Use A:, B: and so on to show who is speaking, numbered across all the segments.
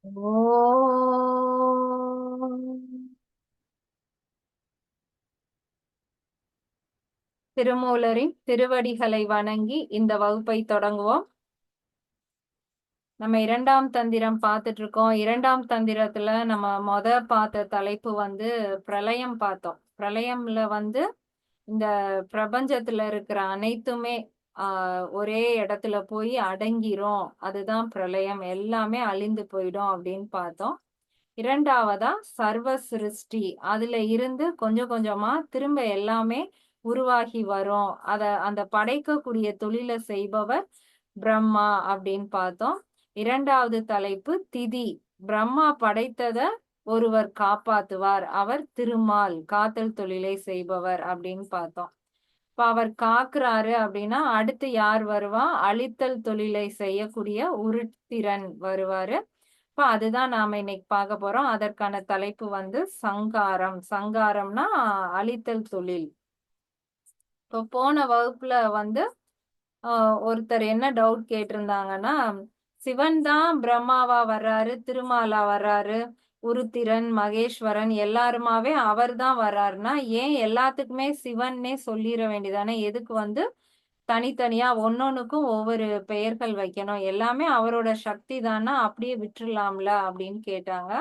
A: ஓம் திருமூலரின் திருவடிகளை வணங்கி இந்த வகுப்பை தொடங்குவோம். நம்ம இரண்டாம் தந்திரம் பார்த்துட்டு இருக்கோம். இரண்டாம் தந்திரத்துல நம்ம பார்த்த தலைப்பு பிரளயம் பார்த்தோம். பிரளயம்ல இந்த பிரபஞ்சத்துல இருக்கிற அனைத்துமே ஒரே இடத்துல போய் அடங்கிரும். அதுதான் பிரளயம், எல்லாமே அழிந்து போயிடும் அப்படின்னு பார்த்தோம். இரண்டாவதா சர்வ சிருஷ்டி, அதுல இருந்து கொஞ்சம் கொஞ்சமா திரும்ப எல்லாமே உருவாகி வரும். அந்த படைக்கக்கூடிய தொழிலை செய்பவர் பிரம்மா அப்படின்னு பார்த்தோம். இரண்டாவது தலைப்பு திதி, பிரம்மா படைத்தத ஒருவர் காப்பாத்துவார், அவர் திருமால், காத்தல் தொழிலை செய்பவர் அப்படின்னு பார்த்தோம். இப்ப அவர் காக்குறாரு அப்படின்னா அடுத்து யார் வருவா? அழித்தல் தொழிலை செய்யக்கூடிய உருத்திரன் வருவாரு. இப்ப அதுதான் நாம இன்னைக்கு பார்க்க போறோம். அதற்கான தலைப்பு சங்காரம். சங்காரம்னா அழித்தல் தொழில். இப்போ போன வகுப்புல ஒருத்தர் என்ன டவுட் கேட்டிருந்தாங்கன்னா, சிவன் தான் பிரம்மாவா வர்றாரு, திருமாலா வர்றாரு, உருத்திரன், மகேஸ்வரன் எல்லாருமாவே அவர் தான் வர்றாருன்னா ஏன் எல்லாத்துக்குமே சிவன்னே சொல்லிட வேண்டியதானே? எதுக்கு தனித்தனியா ஒன்னொன்னுக்கும் ஒவ்வொரு பெயர்கள் வைக்கணும்? எல்லாமே அவரோட சக்தி தானா, அப்படியே விட்டுறலாம்ல அப்படின்னு கேட்டாங்க.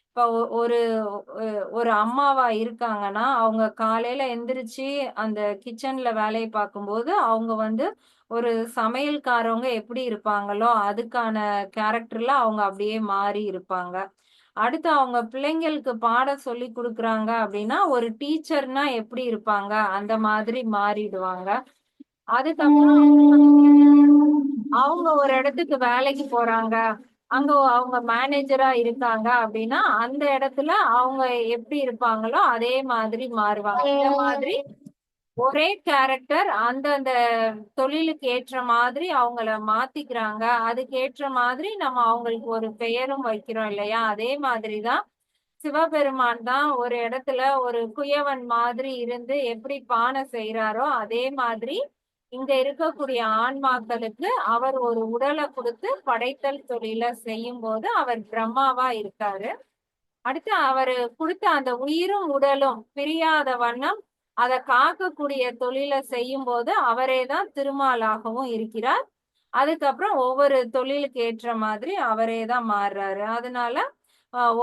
A: இப்ப ஒரு ஒரு அம்மாவா இருக்காங்கன்னா அவங்க காலையில எந்திரிச்சு அந்த கிச்சன்ல வேலையை பார்க்கும்போது அவங்க ஒரு சமையல்காரவங்க எப்படி இருப்பாங்களோ அதுக்கான கேரக்டர்ல அவங்க அப்படியே மாறி இருப்பாங்க. அடுத்து அவங்க பிள்ளைங்களுக்கு பாடம் சொல்லி கொடுக்குறாங்க அப்படின்னா ஒரு டீச்சர்னா எப்படி இருப்பாங்க அந்த மாதிரி மாறிடுவாங்க. அதுக்கப்புறம் அவங்க ஒரு இடத்துக்கு வேலைக்கு போறாங்க, அங்க அவங்க மேனேஜரா இருக்காங்க அப்படின்னா அந்த இடத்துல அவங்க எப்படி இருப்பாங்களோ அதே மாதிரி மாறுவாங்க. இந்த மாதிரி ஒரே கேரக்டர் அந்தந்த தொழிலுக்கு ஏற்ற மாதிரி அவங்கள மாத்திக்கிறாங்க. அதுக்கு ஏற்ற மாதிரி நம்ம அவங்களுக்கு ஒரு பெயரும் வைக்கிறோம் இல்லையா? அதே மாதிரிதான் சிவபெருமான் தான் ஒரு இடத்துல ஒரு குயவன் மாதிரி இருந்து எப்படி பானை செய்யறாரோ அதே மாதிரி இங்க இருக்கக்கூடிய ஆன்மாக்களுக்கு அவர் ஒரு உடலை கொடுத்து படைத்தல் தொழில செய்யும் போது அவர் பிரம்மாவா இருக்காரு. அடுத்து அவரு கொடுத்த அந்த உயிரும் உடலும் பிரியாத வண்ணம் அதை காக்கக்கூடிய தொழிலை செய்யும் போது அவரே தான் திருமாலாகவும் இருக்கிறார். அதுக்கப்புறம் ஒவ்வொரு தொழிலுக்கு ஏற்ற மாதிரி அவரே தான் மாறுறாரு. அதனால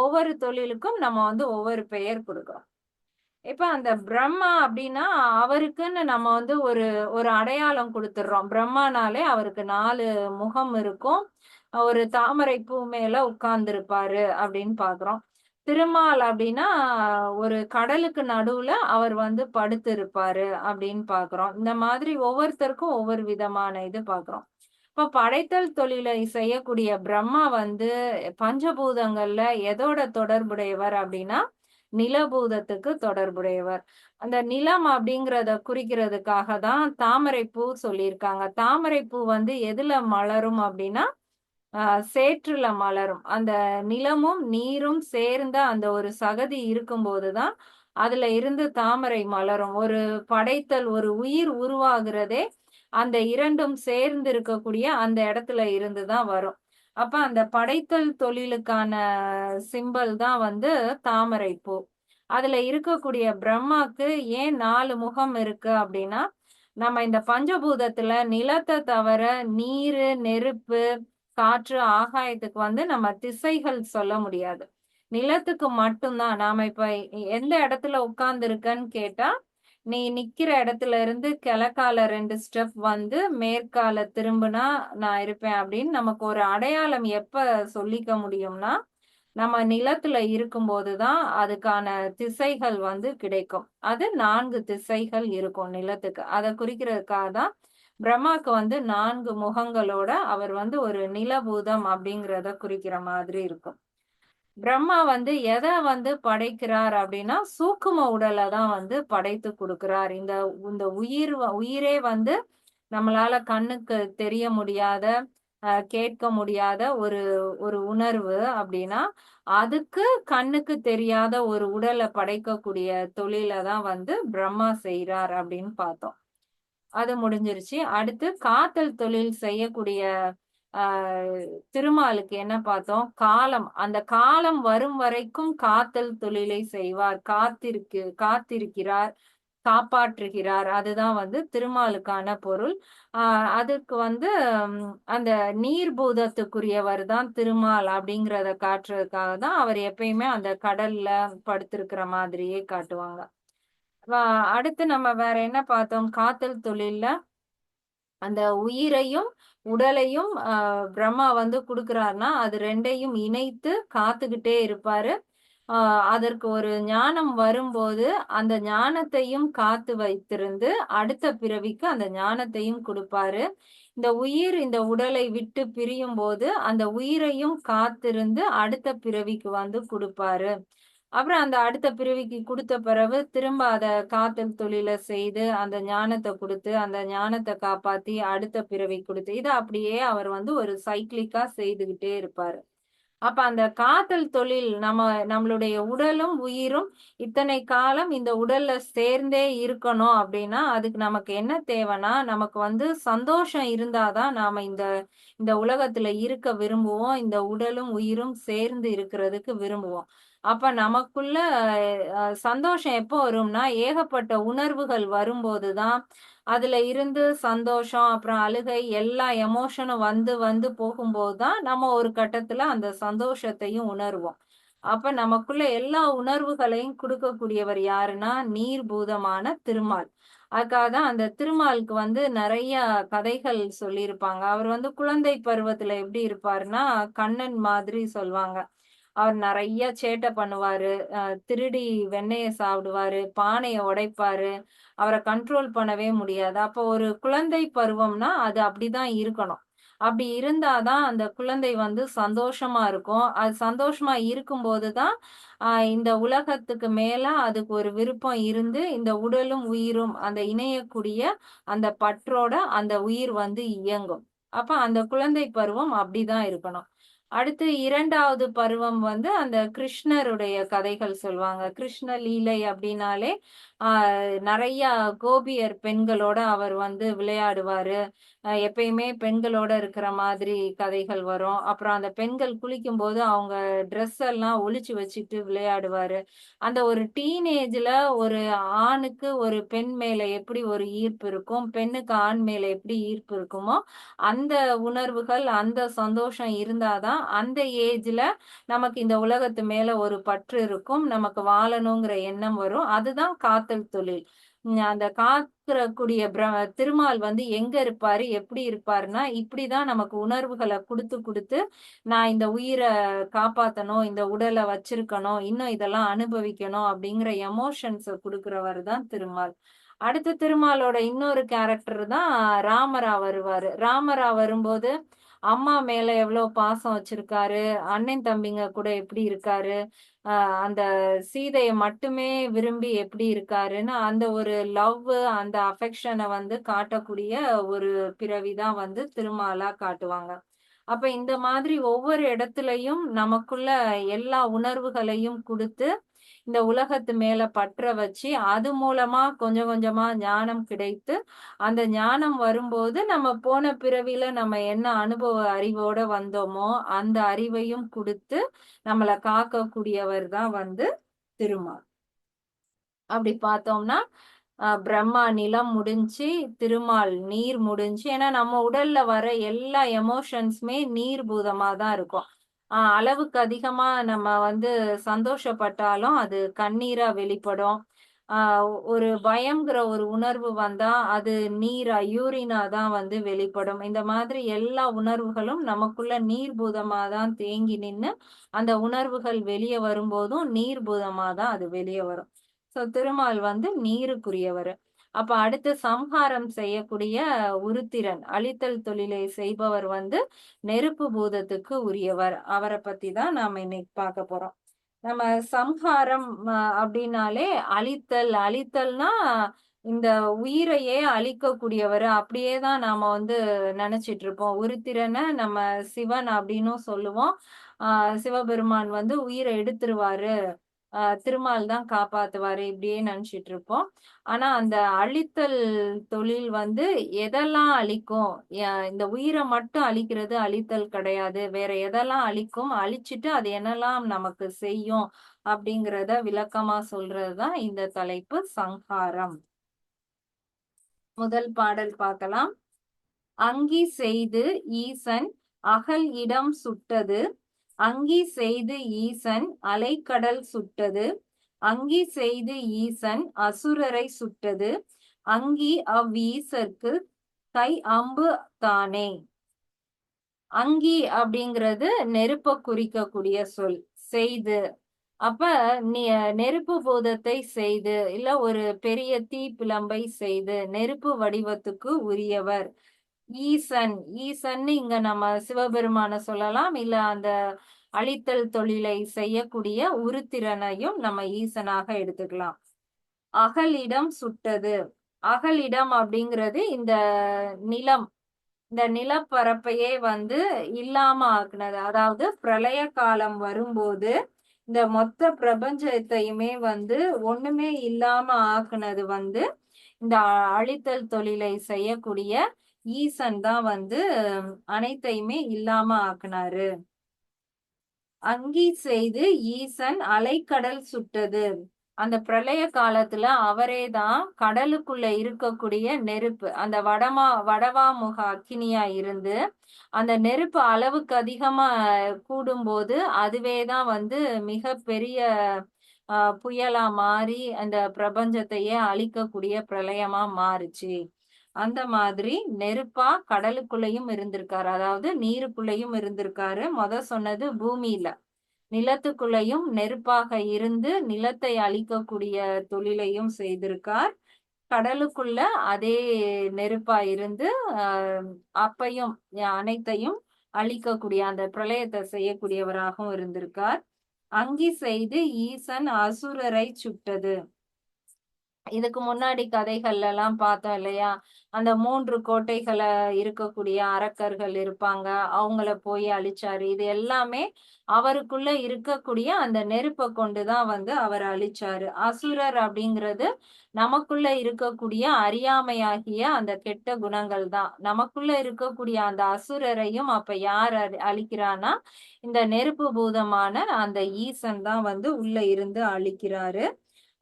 A: ஒவ்வொரு தொழிலுக்கும் நம்ம ஒவ்வொரு பெயர் கொடுக்கிறோம். இப்ப அந்த பிரம்மா அப்படின்னா அவருக்குன்னு நம்ம ஒரு ஒரு அடையாளம் கொடுத்துடுறோம். பிரம்மானாலே அவருக்கு 4 முகம் இருக்கும். ஒரு தாமரை பூ மேல உட்கார்ந்து இருப்பாரு அப்படின்னு பாக்குறோம். திருமால் அப்படின்னா ஒரு கடலுக்கு நடுவுல அவர் படுத்து இருப்பாரு அப்படின்னு பாக்குறோம். இந்த மாதிரி ஒவ்வொருத்தருக்கும் ஒவ்வொரு விதமான இது பாக்குறோம். இப்ப படைத்தல் தொழிலை செய்யக்கூடிய பிரம்மா பஞ்சபூதங்கள்ல எதோட தொடர்புடையவர் அப்படின்னா நிலபூதத்துக்கு தொடர்புடையவர். அந்த நிலம் அப்படிங்கிறத குறிக்கிறதுக்காக தான் தாமரை பூ சொல்லியிருக்காங்க. தாமரை பூ எதுல மலரும் அப்படின்னா சேற்றுல மலரும். அந்த நிலமும் நீரும் சேர்ந்த அந்த ஒரு சகதி இருக்கும்போதுதான் அதுல இருந்து தாமரை மலரும். ஒரு படைத்தல், ஒரு உயிர் உருவாகிறதே அந்த இரண்டும் சேர்ந்து இருக்கக்கூடிய அந்த இடத்துல இருந்துதான் வரும். அப்ப அந்த படைத்தல் தொழிலுக்கான சிம்பல் தான் தாமரை பூ. அதுல இருக்கக்கூடிய பிரம்மாக்கு ஏன் 4 முகம் இருக்கு அப்படின்னா, நம்ம இந்த பஞ்சபூதத்துல நிலத்தை தவிர நீரு, நெருப்பு, காற்று, ஆகாயத்துக்கு நம்ம திசைகள் சொல்ல முடியாது. நிலத்துக்கு மட்டும்தான். நாம இப்ப எந்த இடத்துல உட்கார்ந்து இருக்கன்னு கேட்டா, நீ நிக்கிற இடத்துல இருந்து கிழக்கால 2 ஸ்டெப் மேற்கால திரும்பினா நான் இருப்பேன் அப்படின்னு நமக்கு ஒரு அடையாளம் எப்ப சொல்லிக்க முடியும்னா நம்ம நிலத்துல இருக்கும்போதுதான் அதுக்கான திசைகள் கிடைக்கும். அது 4 திசைகள் இருக்கும் நிலத்துக்கு. அதை குறிக்கிறதுக்காக தான் பிரம்மாக்கு 4 முகங்களோட அவர் ஒரு நிலபூதம் அப்படிங்கிறத குறிக்கிற மாதிரி இருக்கும். பிரம்மா எதை படைக்கிறார் அப்படின்னா சூக்கும உடலை தான் படைத்து கொடுக்கிறார். இந்த இந்த உயிரே நம்மளால கண்ணுக்கு தெரிய முடியாத, கேட்க முடியாத ஒரு ஒரு உணர்வு அப்படின்னா அதுக்கு கண்ணுக்கு தெரியாத ஒரு உடலை படைக்கக்கூடிய தொழிலை தான் பிரம்மா செய்யறார் அப்படின்னு பார்த்தோம். அது முடிஞ்சிருச்சு. அடுத்து காத்தல் தொழில் செய்யக்கூடிய திருமாலுக்கு என்ன பார்த்தோம்? காலம். அந்த காலம் வரும் வரைக்கும் காத்தல் தொழிலை செய்வார். காத்திருக்கிறார், காப்பாற்றுகிறார். அதுதான் வந்து திருமாலுக்கான பொருள். ஆ அதுக்கு வந்து அந்த நீர்பூதத்துக்குரியவர் தான் திருமால் அப்படிங்கிறத காட்டுறதுக்காக தான் அவர் எப்பயுமே அந்த கடல்ல படுத்திருக்கிற மாதிரியே காட்டுவாங்க. வ அடுத்து நம்ம வேற என்ன பார்த்தோம்? காத்தல் தொழில்ல அந்த உயிரையும், உடலையும் பிரம்மா வந்து குடுக்குறார்ன்னா, அது 2யும் இணைத்து காத்துக்கிட்டே இருப்பாரு. ஆ அதற்கு ஒரு ஞானம் வரும்போது, அந்த ஞானத்தையும் காத்து வைத்திருந்து, அடுத்த பிறவிக்கு அந்த ஞானத்தையும் குடுப்பாரு. இந்த உயிர் இந்த உடலை விட்டு பிரியும்போது, அந்த உயிரையும் காத்திருந்து அடுத்த பிறவிக்கு வந்து குடுப்பாரு. அப்புறம் அந்த அடுத்த பிறவிக்கு குடுத்த பிறகு, திரும்ப அத காத்தல் தொழில செய்து, அந்த ஞானத்த குடுத்து, அந்த ஞானத்த காப்பாத்தி, அடுத்த பிறவி குடுத்து, இத அப்படியே அவர் வந்து ஒரு சைக்கிளிக்கா செய்துகிட்டே இருப்பாரு. அப்ப அந்த காத்தல் தொழில் நம்மளுடைய உடலும், உயிரும் இத்தனை காலம் இந்த உடல்ல சேர்ந்தே இருக்கணும் அப்படின்னா, அதுக்கு நமக்கு என்ன தேவைன்னா, நமக்கு வந்து சந்தோஷம் இருந்தா தான் நாம இந்த இந்த உலகத்துல இருக்க விரும்புவோம். இந்த உடலும், உயிரும் சேர்ந்து இருக்கிறதுக்கு விரும்புவோம். அப்ப நமக்குள்ள சந்தோஷம் எப்போ வரும்னா, ஏகப்பட்ட உணர்வுகள் வரும்போது தான், அதுல இருந்து சந்தோஷம், அப்புறம் அழுகை எல்லா எமோஷனும் வந்து வந்து போகும்போது தான், நம்ம ஒரு கட்டத்துல அந்த சந்தோஷத்தையும் உணர்வோம். அப்ப நமக்குள்ள எல்லா உணர்வுகளையும் குடுக்கக்கூடியவர் யாருன்னா, நீர்பூதமான திருமால். அதுக்காக தான் அந்த திருமாலுக்கு வந்து நெறைய கதைகள் சொல்லியிருப்பாங்க. அவர் வந்து குழந்தை பருவத்துல எப்படி இருப்பாருன்னா, கண்ணன் மாதிரி சொல்வாங்க. அவர் நெறைய சேட்டை பண்ணுவாரு. திருடி வெண்ணெய சாப்பிடுவாரு, பானைய உடைப்பாரு. அவர கண்ட்ரோல் பண்ணவே முடியாது. அப்போ ஒரு குழந்தை பருவம்னா, அது அப்படிதான் இருக்கணும். அப்படி இருந்தா தான் அந்த குழந்தை வந்து சந்தோஷமா இருக்கும். அது சந்தோஷமா இருக்கும்போது தான், இந்த உலகத்துக்கு மேல அதுக்கு ஒரு விருப்பம் இருந்து, இந்த உடலும், உயிரும் அந்த இணையக்கூடிய அந்த பற்றோட அந்த உயிர் வந்து இயங்கும். அப்ப அந்த குழந்தை பருவம் அப்படிதான் இருக்கணும். அடுத்து 2வது பருவம் வந்து அந்த கிருஷ்ணருடைய கதைகள் சொல்வாங்க. கிருஷ்ண லீலை அப்டின்னாலே, ஆ நெறைய கோபியர் பெண்களோட அவர் வந்து விளையாடுவாரு. எப்பயுமே பெண்களோட இருக்கிற மாதிரி கதைகள் வரும். அப்புறம் அந்த பெண்கள் குளிக்கும்போது அவங்க ட்ரெஸ் எல்லாம் ஒளிச்சு வச்சுட்டு விளையாடுவாரு. அந்த ஒரு டீனேஜ்ல ஒரு ஆணுக்கு ஒரு பெண் மேல எப்படி ஒரு ஈர்ப்பு இருக்கும், பெண்ணுக்கு ஆண் மேல எப்படி ஈர்ப்பு இருக்குமோ, அந்த உணர்வுகள், அந்த சந்தோஷம் இருந்தா தான், அந்த ஏஜ்ல நமக்கு இந்த உலகத்து மேல ஒரு பற்று இருக்கும். நமக்கு வாழணுங்கிற எண்ணம் வரும். அதுதான் காத்தல் தொழில். அந்த காக்கக்கூடிய திருமால் வந்து எங்க இருப்பாரு? எப்படி இருப்பாருன்னா, இப்படிதான் நமக்கு உணர்வுகள குடுத்து, குடுத்து, நான் இந்த உயிர காப்பாத்தணும், இந்த உடல வச்சிருக்கணும், இன்னும் இதெல்லாம் அனுபவிக்கணும் அப்படிங்கிற எமோஷன்ஸ குடுக்கிறவர் தான் திருமால். அடுத்து திருமாலோட இன்னொரு கேரக்டர் தான் ராமரா வருவாரு. ராமரா வரும்போது, அம்மா மேல எவ்வளோ பாசம் வச்சிருக்காரு, அண்ணன் தம்பிங்க கூட எப்படி இருக்காரு, அ அந்த சீதைய மட்டுமே விரும்பி எப்படி இருக்காருன்னு, அந்த ஒரு அந்த அஃபெக்ஷன வந்து காட்டக்கூடிய ஒரு பிறவி தான் வந்து திருமாலா காட்டுவாங்க. அப்ப இந்த மாதிரி ஒவ்வொரு இடத்துலயும் நமக்குள்ள எல்லா உணர்வுகளையும் குடுத்து, இந்த உலகத்து மேல பற்ற வச்சு, அது மூலமா கொஞ்சம் கொஞ்சமா ஞானம் கிடைத்து, அந்த ஞானம் வரும்போது நம்ம போன பிறவில நம்ம என்ன அனுபவ அறிவோட வந்தோமோ, அந்த அறிவையும் குடுத்து, நம்மள காக்கக்கூடியவர் தான் வந்து திருமால். அப்படி பார்த்தோம்னா, பிரம்மா நிலம் முடிஞ்சு, திருமால் நீர் முடிஞ்சு. ஏன்னா நம்ம உடல்ல வர எல்லா எமோஷன்ஸுமே நீர் பூதமா தான் இருக்கும். அளவுக்கு அதிகமா நம்ம வந்து சந்தோஷப்பட்டாலும், அது கண்ணீரா வெளிப்படும். ஆ ஒரு பயம்ங்கிற ஒரு உணர்வு வந்தா, அது யூரினா தான் வந்து வெளிப்படும். இந்த மாதிரி எல்லா உணர்வுகளும் நமக்குள்ள நீர் பூதமா தான் தேங்கி நின்னு, அந்த உணர்வுகள் வெளிய வரும்போதும் நீர் பூதமா தான் அது வெளிய வரும். திருமால் வந்து நீருக்குரியவரு. அப்ப அடுத்து சம்ஹாரம் செய்யக்கூடிய உருத்திரன், அழித்தல் தொழிலை செய்பவர் வந்து நெருப்பு பூதத்துக்கு உரியவர். அவர பத்தி தான் நாம இன்னைக்கு பார்க்க போறோம். நம்ம சம்ஹாரம் அப்படின்னாலே அழித்தல்னா இந்த உயிரையே அழிக்கக்கூடியவரு. அப்படியே தான் நாம வந்து நெனச்சிட்டு இருப்போம். உருத்திரன நம்ம சிவன் அப்படின்னும் சொல்லுவோம். ஆ சிவபெருமான் வந்து உயிர எடுத்துருவாரு. திருமால் தான் காப்பாத்துவாரு இப்படியே நினைச்சிட்டு இருப்போம். ஆனா அந்த அழித்தல் தொழில் வந்து எதெல்லாம் அழிக்கும்? இந்த உயிரை மட்டும் அழிக்கிறது அழித்தல் கிடையாது. வேற எதெல்லாம் அழிக்கும்? அழிச்சிட்டு அது என்னெல்லாம் நமக்கு செய்யும்? அப்படிங்கிறத விளக்கமா சொல்றதுதான் இந்த தலைப்பு சங்ஹாரம். முதல் பாடல் பார்க்கலாம். அங்கி செய்து ஈசன் அகல் இடம் சுட்டது. அங்கி செய்து ஈசன் அலைக்கடல் சுட்டது. அங்கி செய்து ஈசன் அசுரரை சுட்டது. அங்கி அவ்வீசர்க்கு கை அம்பு தானே. அங்கி அப்படிங்கிறது நெருப்ப குறிக்கக்கூடிய சொல். செய்து அப்ப நெருப்பு பூதத்தை செய்து, இல்ல ஒரு பெரிய தீப்பிழம்பை செய்து, நெருப்பு வடிவத்துக்கு உரியவர். ஈசன் ஈசன்னு இங்க நம்ம சிவபெருமான சொல்லலாம், இல்ல அந்த அழித்தல் தொழிலை செய்யக்கூடிய உருத்திரனையும் நம்ம ஈசனாக எடுத்துக்கலாம். அகலிடம் சுட்டது. அகலிடம் அப்படிங்கிறது இந்த நிலம், இந்த நிலப்பரப்பையே வந்து இல்லாம ஆக்குனது. அதாவது பிரளய காலம் வரும்போது இந்த மொத்த பிரபஞ்சத்தையுமே வந்து ஒண்ணுமே இல்லாம ஆக்குனது வந்து இந்த அழித்தல் தொழிலை செய்யக்கூடிய ஈசன் தான் வந்து அனைத்தையுமே இல்லாம ஆக்குனாரு. அங்கி செய்து ஈசன் அலைக்கடல் சுட்டது. அந்த பிரளய காலத்துல அவரே தான் கடலுக்குள்ள இருக்கக்கூடிய நெருப்பு, அந்த வடவாமுக அக்கினியா இருந்து அந்த நெருப்பு அளவுக்கு அதிகமா கூடும்போது அதுவே தான் வந்து மிக பெரிய புயலா மாறி அந்த பிரபஞ்சத்தையே அழிக்கக்கூடிய பிரளயமா மாறுச்சு. அந்த மாதிரி நெருப்பா கடலுக்குள்ளேயும் இருந்திருக்காரு, அதாவது நீருக்குள்ளேயும் இருந்திருக்காரு. சொன்னது பூமியில, நிலத்துக்குள்ளேயும் நெருப்பாக இருந்து நிலத்தை அழிக்கக்கூடிய தொழிலையும் செய்திருக்கார். கடலுக்குள்ள அதே நெருப்பா இருந்து அப்பையும் அனைத்தையும் அழிக்கக்கூடிய அந்த பிரளயத்தை செய்யக்கூடியவராகவும் இருந்திருக்கார். அங்கி செய்து ஈசன் அசுரரை சுட்டது. இதுக்கு முன்னாடி கதைகள்ல எல்லாம் பார்த்தோம் இல்லையா? அந்த 3 கோட்டைகளை இருக்கக்கூடிய அரக்கர்கள் இருப்பாங்க, அவங்கள போய் அழிச்சாரு. இது எல்லாமே அவருக்குள்ள இருக்கக்கூடிய அந்த நெருப்பை கொண்டுதான் வந்து அவர் அழிச்சாரு. அசுரர் அப்படிங்கிறது நமக்குள்ள இருக்கக்கூடிய அறியாமையாகிய அந்த கெட்ட குணங்கள் தான். நமக்குள்ள இருக்கக்கூடிய அந்த அசுரரையும் அப்ப யார் அழிக்கிறான்னா இந்த நெருப்பு பூதமான அந்த ஈசன் தான் வந்து உள்ள இருந்து அழிக்கிறாரு.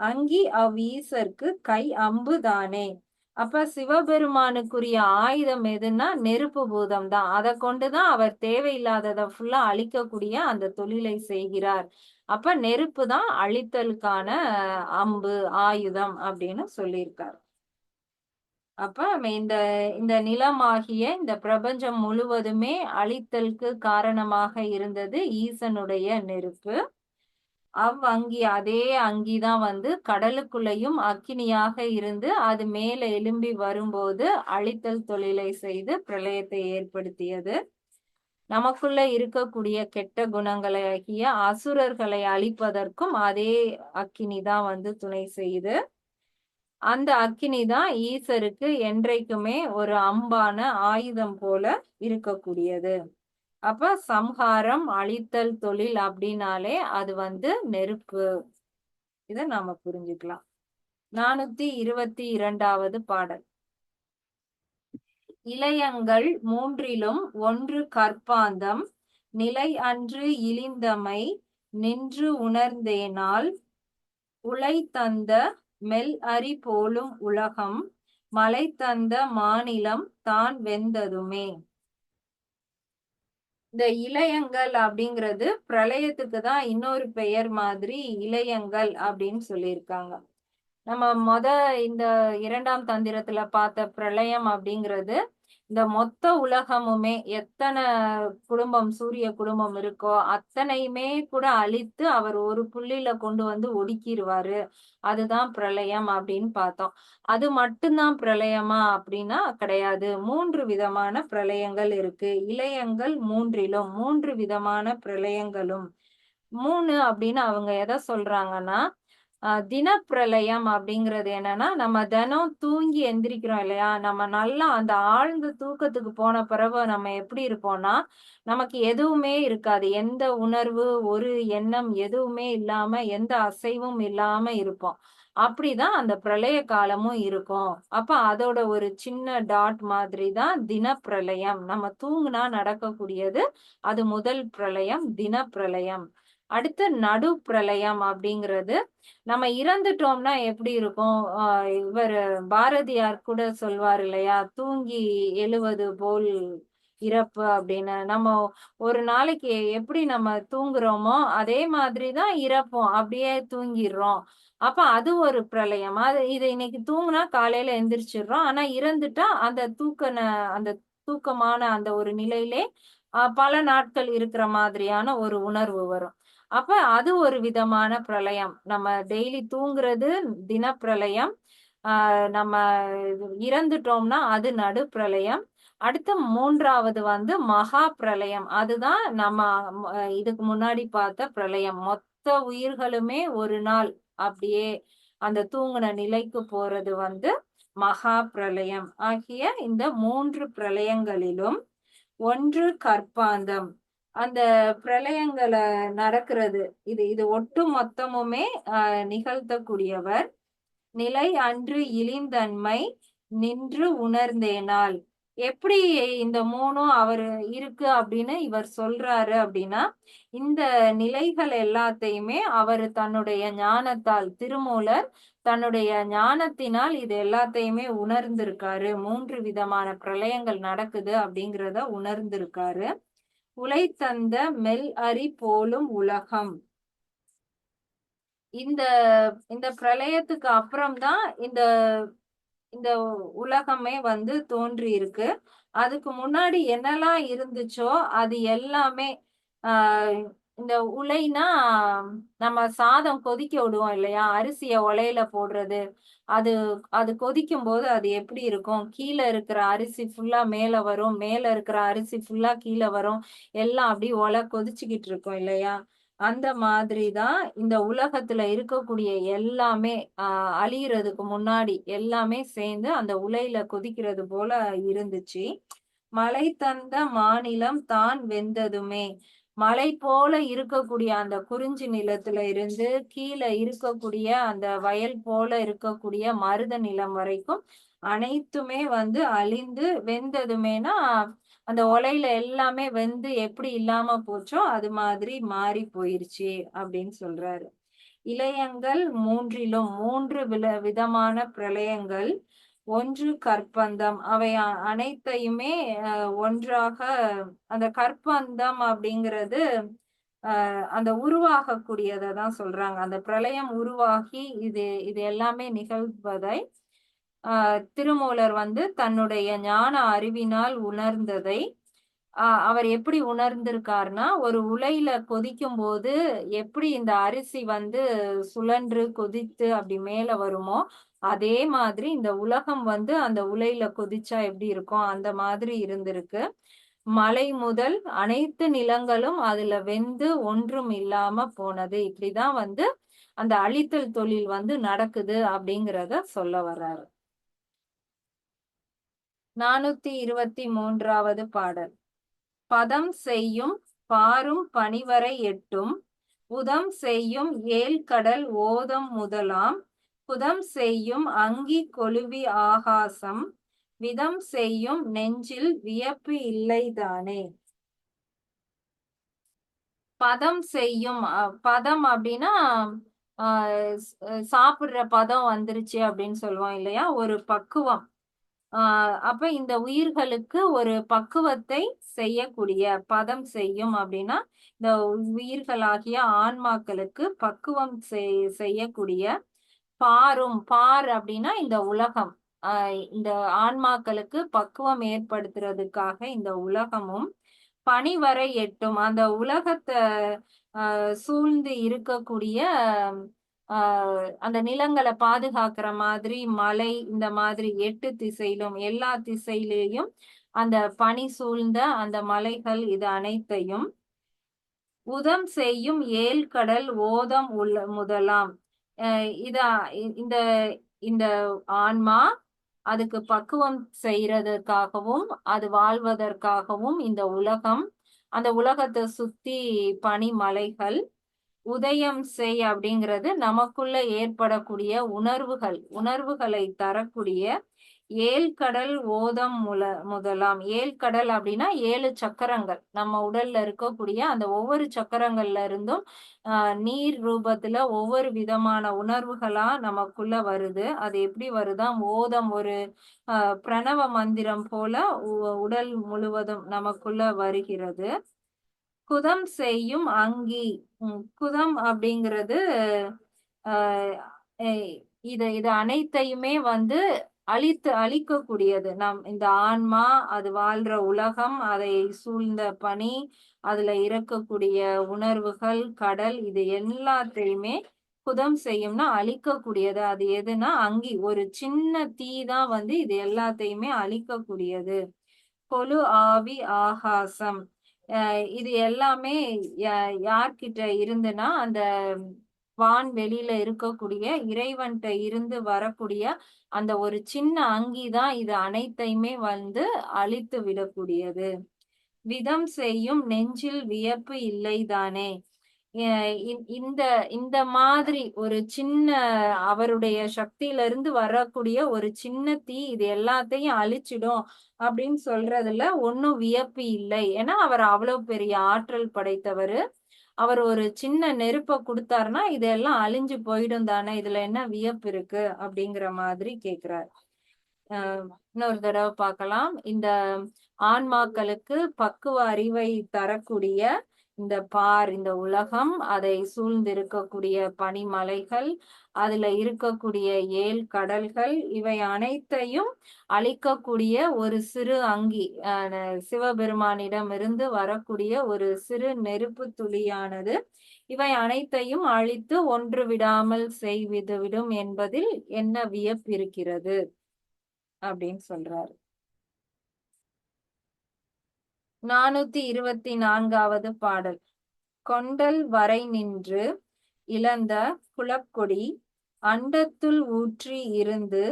A: அங்கி அவ்வீசர்க்கு கை அம்பு தானே. அப்ப சிவபெருமானுக்குரிய ஆயுதம் எதுன்னா நெருப்பு பூதம் தான். அதை கொண்டுதான் அவர் தேவையில்லாததை ஃபுல்லா அழிக்கக்கூடிய அந்த தொழிலை செய்கிறார். அப்ப நெருப்பு தான் அழித்தலுக்கான அம்பு, ஆயுதம் அப்படின்னு சொல்லியிருக்கார். அப்ப இந்த இந்த நிலமாகிய இந்த பிரபஞ்சம் முழுவதுமே அழித்தலுக்கு காரணமாக இருந்தது ஈசனுடைய நெருப்பு. அங்கி அதே அங்கிதான் வந்து கடலுக்குள்ளேயும் அக்கினியாக இருந்து அது மேல எழும்பி வரும்போது அழித்தல் தொழிலை செய்து பிரளயத்தை ஏற்படுத்தியது. நமக்குள்ள இருக்கக்கூடிய கெட்ட குணங்களாகிய அசுரர்களை அழிப்பதற்கும் அதே அக்கினி தான் வந்து துணை செய்யுது. அந்த அக்கினி தான் ஈசருக்கு என்றைக்குமே ஒரு அம்பான ஆயுதம் போல இருக்கக்கூடியது. அப்ப சம்ஹாரம், அழித்தல் தொழில் அப்படின்னாலே அது வந்து நெருப்பு. இத நாம புரிஞ்சுக்கலாம். 422வது பாடல். இலயங்கள் மூன்றிலும் ஒன்று கற்பாந்தம் நிலை அன்று இழிந்தமை நின்று உணர்ந்தேனால் உலை தந்த மெல் அறி போலும் உலகம் மலை தந்த மாநிலம் தான் வெந்ததுமே. இந்த இலயங்கள் அப்படிங்கிறது பிரளயத்துக்கு தான் இன்னொரு பெயர் மாதிரி இலயங்கள் அப்படின்னு சொல்லியிருக்காங்க. நம்ம இந்த 2ஆம் தந்திரத்துல பார்த்த பிரளயம் அப்படிங்கிறது இந்த மொத்த உலகமுமே எத்தனை குடும்பம், சூரிய குடும்பம் இருக்கோ அத்தனையுமே கூட அழித்து அவர் ஒரு புள்ளியில கொண்டு வந்து ஒடுக்கிடுவாரு. அதுதான் பிரளயம் அப்படின்னு பார்த்தோம். அது மட்டும்தான் பிரளயமா அப்படின்னா கிடையாது. 3 விதமான பிரளயங்கள் இருக்கு. இலயங்கள் மூன்றிலும் 3 விதமான பிரளயங்களும். 3 அப்படின்னு அவங்க எதை சொல்றாங்கன்னா தினப்பிரளயம் அப்படிங்கிறது என்னன்னா, நம்ம தினம் தூங்கி எந்திரிக்கிறோம் இல்லையா? நம்ம நல்லா அந்த ஆழ்ந்த தூக்கத்துக்கு போன பிறகு நம்ம எப்படி இருப்போம்னா, நமக்கு எதுவுமே இருக்காது. எந்த உணர்வு, ஒரு எண்ணம் எதுவுமே இல்லாம, எந்த அசைவும் இல்லாம இருப்போம். அப்படிதான் அந்த பிரளய காலமும் இருக்கும். அப்ப அதோட ஒரு சின்ன டாட் மாதிரி தான் தினப்பிரளயம். நம்ம தூங்குனா நடக்கக்கூடியது. அது முதல் பிரளயம், தினப்பிரளயம். அடுத்து நடுப்பிரளயம் அப்படிங்கிறது நம்ம இறந்துட்டோம்னா எப்படி இருக்கும்? இவரு பாரதியார் கூட சொல்வார் இல்லையா? "தூங்கி எழுவது போல் இறப்பு" அப்படின்னு. நம்ம ஒரு நாளைக்கு எப்படி நம்ம தூங்குறோமோ, அதே மாதிரி தான் இறப்போம். அப்படியே தூங்கிர்றோம். அப்ப அது ஒரு பிரளயம். இது இன்னைக்கு தூங்குனா காலையில எந்திரிச்சிடுறோம். ஆனா இறந்துட்டா அந்த தூக்கமான அந்த ஒரு நிலையிலே பல நாட்கள் இருக்கிற மாதிரியான ஒரு உணர்வு வரும். அப்ப அது ஒரு விதமான பிரளயம். நம்ம டெய்லி தூங்குறது தினப்பிரளயம். நம்ம இறந்துட்டோம்னா அது நடுப்பிரளயம். அடுத்து 3வது வந்து மகா பிரளயம். அதுதான் நம்ம இதுக்கு முன்னாடி பார்த்த பிரளயம். மொத்த உயிர்களுமே ஒரு நாள் அப்படியே அந்த தூங்குன நிலைக்கு போறது வந்து மகா பிரளயம். ஆகிய இந்த 3 பிரளயங்களிலும் ஒன்று கற்பாந்தம். அந்த பிரளயங்கள நடக்கிறது. இது இது ஒட்டு மொத்தமுமே நிகழ்த்தக்கூடியவர். நிலை அன்று இழிந்தன்மை நின்று உணர்ந்தேனால். எப்படி இந்த 3ம் அவரு இருக்கு அப்படின்னு இவர் சொல்றாரு அப்படின்னா, இந்த நிலைகள் எல்லாத்தையுமே அவரு தன்னுடைய ஞானத்தால் திருமூலர் தன்னுடைய ஞானத்தினால் இது எல்லாத்தையுமே உணர்ந்திருக்காரு. 3 விதமான பிரளயங்கள் நடக்குது அப்படிங்கிறத உணர்ந்திருக்காரு. உலைத்தந்த மெல் அறி போலும் உலகம். இந்த இந்த பிரளயத்துக்கு அப்புறம் தான் இந்த இந்த உலகமே வந்து தோன்றியிருக்கு. அதுக்கு முன்னாடி என்னெல்லாம் இருந்துச்சோ, அது எல்லாமே ஆ இந்த உலைனா, நம்ம சாதம் கொதிக்க விடுவோம் இல்லையா? அரிசிய உலையில போடுறது. அது அது கொதிக்கும்போது அது எப்படி இருக்கும்? கீழ இருக்கிற அரிசி ஃபுல்லா மேல வரும். மேல இருக்கிற அரிசி ஃபுல்லா கீழ வரும். எல்லாம் அப்படியே ஒலை கொதிச்சுக்கிட்டு இருக்கும் இல்லையா? அந்த மாதிரி தான் இந்த உலகத்துல இருக்கக்கூடிய எல்லாமே அ அழியறதுக்கு முன்னாடி எல்லாமே சேர்ந்து அந்த உலையில கொதிக்கிறது போல இருந்துச்சு. மழை தந்த மாநிலம் தான் வெந்ததுமே. மலை போல இருக்கக்கூடிய அந்த குறிஞ்சி நிலத்துல இருந்து கீழ இருக்கக்கூடிய அந்த வயல் போல இருக்கக்கூடிய மருத நிலம் வரைக்கும் அனைத்துமே வந்து அழிந்து வெந்ததுமேனா அந்த உலையில எல்லாமே வெந்து எப்படி இல்லாம போச்சோ அது மாதிரி மாறி போயிருச்சு அப்படின்னு சொல்றாரு. இலயங்கள் 3லும் 3 விதமான பிரளயங்கள். ஒன்று கற்பந்தம். அவை அனைத்தையுமே ஒன்றாக அந்த கற்பந்தம் அப்படிங்கிறது அந்த உருவாகக்கூடியத தான் சொல்றாங்க. அந்த பிரளயம் உருவாகி இது இது எல்லாமே நிகழ்வதை திருமூலர் வந்து தன்னுடைய ஞான அறிவினால் உணர்ந்ததை அவர் எப்படி உணர்ந்திருக்காருன்னா, ஒரு உலையில கொதிக்கும்போது எப்படி இந்த அரிசி வந்து சுழன்று கொதித்து அப்படி மேல வருமோ, அதே மாதிரி இந்த உலகம் வந்து அந்த உலையில கொதிச்சா எப்படி இருக்கும்? அந்த மாதிரி இருந்திருக்கு. மலை முதல் அனைத்து நிலங்களும் அதுல வெந்து ஒன்றும் இல்லாம போனது. இப்படிதான் வந்து அந்த அழித்தல் தொழில் வந்து நடக்குது அப்படிங்கிறத சொல்ல வர்றாரு. 423வது பாடல். பதம் செய்யும் பாரும் பனிவரை எட்டும் உதம் செய்யும் ஏழ்கடல் ஓதம் முதலாம் புதம் செய்யும் அங்கி கொழுவி ஆகாசம் விதம் செய்யும் நெஞ்சில் வியப்பு இல்லைதானே. பதம் செய்யும் பதம் அப்படின்னா சாப்பிடுற பதம் வந்துருச்சு அப்படின்னு சொல்லுவோம் இல்லையா? ஒரு பக்குவம். அப்ப இந்த உயிர்களுக்கு ஒரு பக்குவத்தை செய்யக்கூடிய பதம் செய்யும் அப்படின்னா, இந்த உயிர்களாகிய ஆன்மாக்களுக்கு பக்குவம் செய்யக்கூடிய பார் அப்படின்னா இந்த உலகம். இந்த ஆன்மாக்களுக்கு பக்குவம் ஏற்படுத்துறதுக்காக இந்த உலகமும், பனிவரை எட்டும் அந்த உலகத்த சூழ்ந்து இருக்கக்கூடிய அந்த நிலங்கள பாதுகாக்கிற மாதிரி மலை இந்த மாதிரி 8 திசையிலும் எல்லா திசையிலேயும் அந்த பனி சூழ்ந்த அந்த மலைகள் இது அனைத்தையும் உதம் செய்யும் ஏழ்கடல் ஓதம் முதலாம். இந்த இந்த ஆன்மா அதுக்கு பக்குவம் செய்யறதுக்காகவும் அது வாழ்வதற்காகவும் இந்த உலகம், அந்த உலகத்தை சுத்தி பனிமலைகள், உதயம் செய் அப்படிங்கிறது நமக்குள்ள ஏற்படக்கூடிய உணர்வுகளை தரக்கூடிய ஏழ்கடல் ஓதம் முதலாம். ஏழ்கடல் அப்படின்னா 7 சக்கரங்கள் நம்ம உடல்ல இருக்கக்கூடிய அந்த ஒவ்வொரு சக்கரங்கள்ல இருந்தும் நீர் ரூபத்துல ஒவ்வொரு விதமான உணர்வுகளா நமக்குள்ள வருது. அது எப்படி வருதா? ஓதம் ஒரு பிரணவ மந்திரம் போல உடல் முழுவதும் நமக்குள்ள வருகிறது. குதம் செய்யும் அங்கி. குதம் அப்படிங்கிறது இது அனைத்தையுமே வந்து அழிக்கக்கூடியது. இந்த ஆன்மா, அது வாழ்ற உலகம், அதை சூழ்ந்த பனி, அதுல இருக்கக்கூடிய உணர்வுகள், கடல், இது எல்லாத்தையுமே குதம் செய்யும்னா அழிக்கக்கூடியது. அது எதுனா அங்கி. ஒரு சின்ன தீ தான் வந்து இது எல்லாத்தையுமே அழிக்கக்கூடியது. கொலு ஆவி ஆகாசம். இது எல்லாமே யார்கிட்ட இருந்துன்னா அந்த வான்வெளியில இருக்கக்கூடிய இறைவன்கிட்ட இருந்து வரக்கூடிய அந்த ஒரு சின்ன அங்கிதான் இது அனைத்தையுமே வந்து அழித்து விடக்கூடியது. விதம் செய்யும் நெஞ்சில் வியப்பு இல்லைதானே. இந்த இந்த மாதிரி ஒரு சின்ன அவருடைய சக்தியில இருந்து வரக்கூடிய ஒரு சின்ன தீ இது எல்லாத்தையும் அழிச்சிடும் அப்படின்னு சொல்றதுல ஒன்னும் வியப்பு இல்லை. ஏன்னா அவர் அவ்வளவு பெரிய ஆற்றல் படைத்தவரு. அவர் ஒரு சின்ன நெருப்ப கொடுத்தாருன்னா இதெல்லாம் அழிஞ்சு போயிடும் தானே, இதுல என்ன வியப்பு இருக்கு அப்படிங்கிற மாதிரி கேக்குறார். இன்னொரு தடவை பார்க்கலாம். இந்த ஆன்மாக்களுக்கு பக்குவ அறிவை தரக்கூடிய இந்த உலகம், அதை சூழ்ந்திருக்கக்கூடிய பனிமலைகள், அதுல இருக்கக்கூடிய 7 கடல்கள், இவை அனைத்தையும் அழிக்கக்கூடிய ஒரு சிறு அங்கி, சிவபெருமானிடம் இருந்து வரக்கூடிய ஒரு சிறு நெருப்பு துளியானது இவை அனைத்தையும் அழித்து ஒன்று விடாமல் செய்துவிடும் என்பதில் என்ன வியப்பு இருக்கிறது அப்படின்னு சொல்றாரு. 424வது பாடல். கொண்டல் வரை நின்று இழந்த குலக்கொடி அண்டத்துள் ஊற்றி இருந்து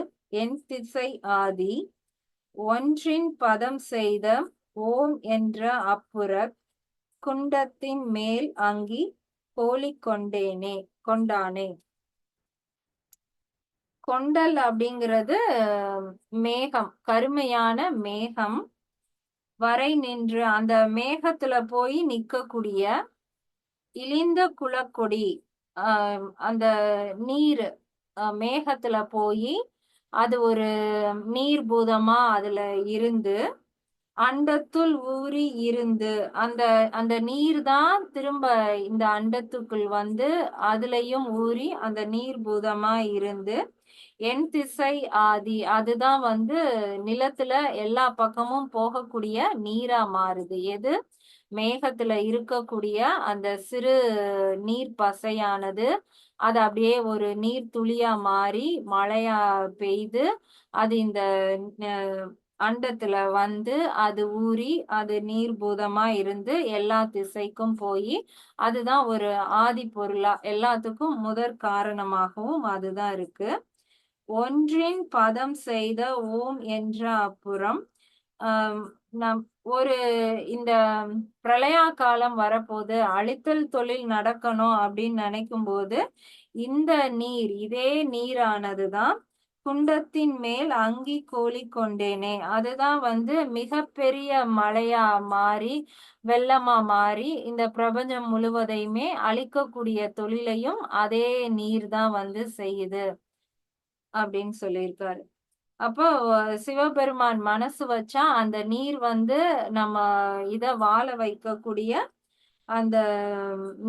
A: என் திசை ஆதி ஒன்றின் பதம் செய்த ஓம் என்ற அப்புறக் குண்டத்தின் மேல் அங்கி கோலிக் கொண்டானே. கொண்டல் அப்படிங்கிறது மேகம், கருமையான மேகம். வரை நின்று அந்த மேகத்துல போய் நிக்கக்கூடிய இழிந்த குலக்கொடி, அந்த நீர் மேகத்துல போய் அது ஒரு நீர் பூதமா அதுல இருந்து அண்டத்துள் ஊறி இருந்து அந்த அந்த நீர் தான் திரும்ப இந்த அண்டத்துக்குள் வந்து அதுலயும் ஊறி அந்த நீர் பூதமா இருந்து என் திசை ஆதி, அதுதான் வந்து நிலத்துல எல்லா பக்கமும் போகக்கூடிய நீரா மாறுது. எது? மேகத்துல இருக்கக்கூடிய அந்த சிறு நீர் பசையானது அது அப்படியே ஒரு நீர் துளியா மாறி மழையா பெய்து அது இந்த அண்டத்துல வந்து அது ஊறி அது நீர் பூதமா இருந்து எல்லா திசைக்கும் போய் அதுதான் ஒரு ஆதி பொருளா எல்லாத்துக்கும் முதற் காரணமாகவும் அதுதான் இருக்கு. ஒன்றின் பதம் செய்த ஓம் என்ற அப்புறம் நம் ஒரு இந்த பிரளயா காலம் வரப்போது அழித்தல் தொழில் நடக்கணும் அப்படின்னு நினைக்கும் போது இந்த நீர், இதே நீரானதுதான் குண்டத்தின் மேல் அங்கி கோலி கொண்டேனே, அதுதான் வந்து மிகப்பெரிய மழையா மாறி வெள்ளமா மாறி இந்த பிரபஞ்சம் முழுவதையுமே அழிக்கக்கூடிய தொழிலையும் அதே நீர் தான் வந்து செய்யுது அப்படின்னு சொல்லியிருக்காரு. அப்போ சிவபெருமான் மனசு வச்சா அந்த நீர் வந்து நம்ம இத வாழ வைக்கக்கூடிய அந்த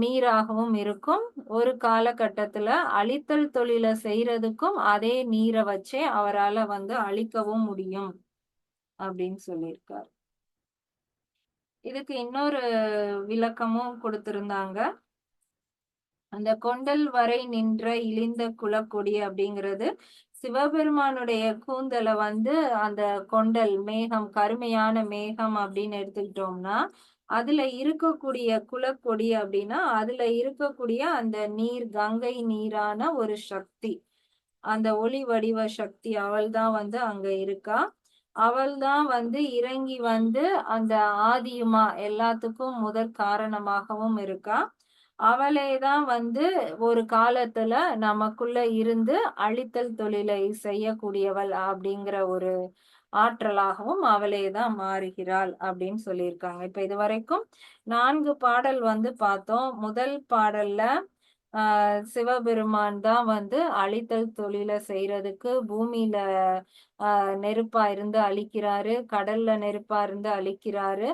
A: நீராகவும் இருக்கும். ஒரு காலகட்டத்துல அழித்தல் தொழில செய்யறதுக்கும் அதே நீரை வச்சே அவரால வந்து அழிக்கவும் முடியும் அப்படின்னு சொல்லியிருக்காரு. இதுக்கு இன்னொரு விளக்கமும் கொடுத்திருந்தாங்க. அந்த கொண்டல் வரை நின்ற இழிந்த குலக்கொடி அப்படிங்கிறது சிவபெருமானுடைய கூந்தலை வந்து அந்த கொண்டல் மேகம், கருமையான மேகம் அப்படின்னு எடுத்துக்கிட்டோம்னா அதுல இருக்கக்கூடிய குலக்கொடி அப்படின்னா அதுல இருக்கக்கூடிய அந்த நீர் கங்கை நீரான ஒரு சக்தி, அந்த ஒளி வடிவ சக்தி அவள்தான் அங்க இருக்கா. அவள்தான் இறங்கி அந்த ஆதியுமா எல்லாத்துக்கும் முதற் காரணமாகவும் இருக்கா. அவளேதான் ஒரு காலத்துல நமக்குள்ள இருந்து அழித்தல் தொழிலை செய்யக்கூடியவள் அப்படிங்கிற ஒரு ஆற்றலாகவும் அவளேதான் மாறுகிறாள் அப்படின்னு சொல்லியிருக்காங்க. இப்ப இதுவரைக்கும் 4 பாடல் பார்த்தோம். முதல் பாடல்ல சிவபெருமான் தான் அழித்தல் தொழில செய்யறதுக்கு பூமியில நெருப்பா இருந்து அழிக்கிறாரு, கடல்ல நெருப்பா இருந்து அழிக்கிறாரு,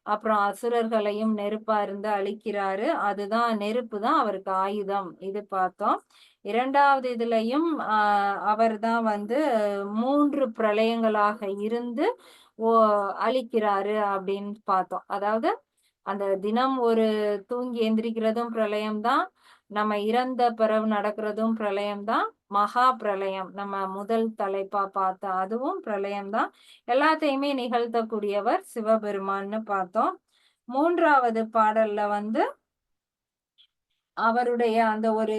A: அப்புறம் அசுரர்களையும் நெருப்பா இருந்து அழிக்கிறாரு. அதுதான் நெருப்பு தான் அவருக்கு ஆயுதம். இது பார்த்தோம். 2வது இதுலயும் அவர் தான் 3 பிரளயங்களாக இருந்து ஓ அழிக்கிறாரு அப்படின்னு பார்த்தோம். அதாவது அந்த தினம் ஒரு தூங்கி எந்திரிக்கிறதும் பிரளயம் தான். நம்ம இறந்த பிறகு நடக்கிறதும் பிரளயம் தான். மகா பிரளயம் நம்ம முதல் தலைப்பா பார்த்த அதுவும் பிரளயம் தான். எல்லாத்தையுமே நிகழ்த்தக்கூடியவர் சிவபெருமான்னு பார்த்தோம். 3வது பாடல்ல அவருடைய அந்த ஒரு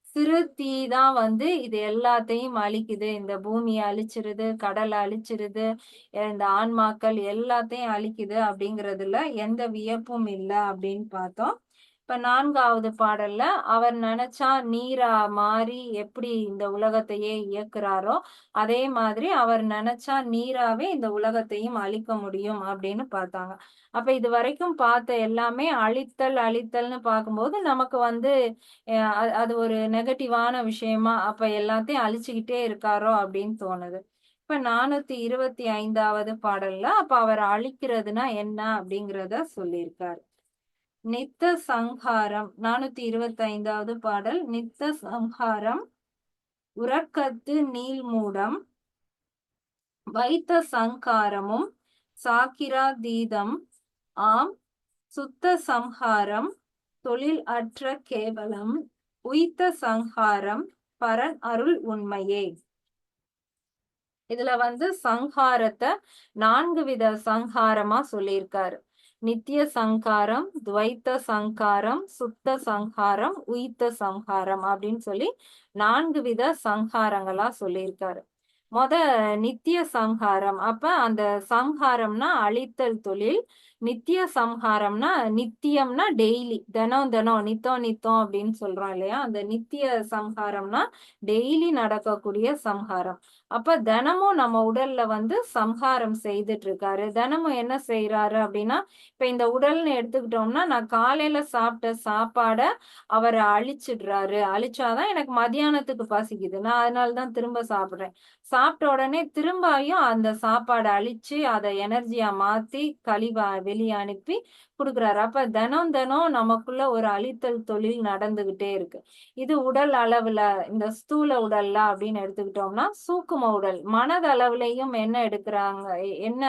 A: சிறு தீ தான் இது எல்லாத்தையும் அழிக்குது. இந்த பூமியை அழிச்சிருது, கடலை அழிச்சிருது, இந்த ஆன்மாக்கள் எல்லாத்தையும் அழிக்குது அப்படிங்கிறதுல எந்த வியப்பும் இல்லை அப்படின்னு பார்த்தோம். இப்ப 4வது பாடல்ல அவர் நினைச்சா நீரா மாறி எப்படி இந்த உலகத்தையே இயக்குறாரோ அதே மாதிரி அவர் நினைச்சா நீராவே இந்த உலகத்தையும் அழிக்க முடியும் அப்படின்னு பார்த்தாங்க. அப்ப இது வரைக்கும் பார்த்த எல்லாமே அழித்தல் அழித்தல்னு பார்க்கும்போது நமக்கு அது ஒரு நெகட்டிவான விஷயமா அப்ப எல்லாத்தையும் அழிச்சுக்கிட்டே இருக்காரோ அப்படின்னு தோணுது. இப்ப 425வது பாடல்ல அப்ப அவர் அழிக்கிறதுனா என்ன அப்படிங்கிறத சொல்லியிருக்காரு. நித்த சங்காரம் 425வது பாடல். நித்த சங்காரம் உறக்கத்து நீள்மூடம் வைத்த சங்காரமும் சாக்கிராதீதம் ஆம் சுத்த சம்ஹாரம் தொழில் அற்ற கேவலம் உய்த்த சங்ஹாரம் பரன் அருள் உண்மையே. இதுல சங்ஹாரத்தை 4 வித சங்ஹாரமா சொல்லியிருக்காரு. நித்திய சங்காரம், துவைத்த சங்காரம், சுத்த சங்காரம், உய்த்த சங்காரம் அப்படின்னு சொல்லி 4 வித சங்காரங்களா சொல்லியிருக்காரு. நித்திய சம்ஹாரம். அப்ப அந்த சம்ஹாரம்னா அழித்தல் தொழில். நித்திய சம்ஹாரம்னா நித்தியம்னா டெய்லி, தினம் தினம், நித்தம் நித்தம் அப்படின்னு சொல்றோம் இல்லையா, அந்த நித்திய சம்ஹாரம்னா டெய்லி நடக்கக்கூடிய சம்ஹாரம். அப்ப தினமும் நம்ம உடல்ல சம்ஹாரம் செய்துட்டு இருக்காரு. தினமும் என்ன செய்யறாரு அப்படின்னா, இப்ப இந்த உடல்னு எடுத்துக்கிட்டோம்னா நான் காலையில சாப்பிட்ட சாப்பாட அவரை அழிச்சிடுறாரு. அழிச்சாதான் எனக்கு மத்தியானத்துக்கு பசிக்குது, நான் அதனாலதான் திரும்ப சாப்பிடுறேன். சாப்பிட்ட உடனே திரும்பியும் அந்த சாப்பாடை அழிச்சு அதை எனர்ஜியா மாத்தி கழிவா வெளியே அனுப்பி கொடுக்குறாரு. அப்ப தினம் தினம் நமக்குள்ள ஒரு அழித்தல் தொழில் நடந்துகிட்டே இருக்கு. இது உடல் அளவுல, இந்த ஸ்தூல உடல்ல அப்படின்னு எடுத்துக்கிட்டோம்னா, சூக்கும உடல் மனதளவுலையும் என்ன எடுக்கிறாங்க, என்ன